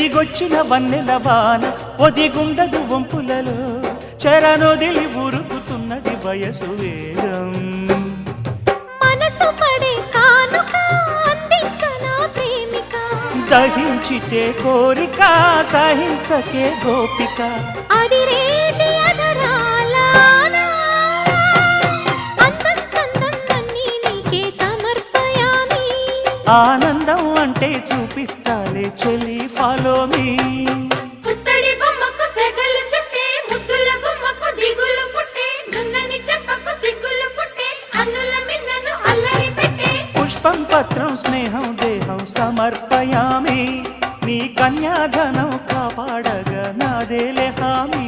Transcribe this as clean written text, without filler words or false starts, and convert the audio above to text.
తిరిగొచ్చిన వన్నెల వాన ఒదిగుండదు వంపులలో చెరనొదిలి ఉరుకుతున్నది వయసు వేగం మనసు పడే కానుక అందించనా ప్రేమిక దహించితే కోరిక సహించకే గోపిక అడిరేటి అధరాల అందం చందం అన్నీ నీకే సమర్పయామి ఆనందం అంటే చూపిస్తాలే చెలి ఫాలో మీ పుత్తడి బొమ్మకు సెగలు చుట్టే ముద్దుల గుమ్మకు దిగులు పుట్టే నున్నని చెప్పకు సిగ్గులు పుట్టే అన్నుల మిన్నను అల్లరి పెట్టే పుష్పం పత్రం స్నేహం దేహం సమర్పయామి నీ కన్యాధనం కాపాడగా నాదేలే హామీ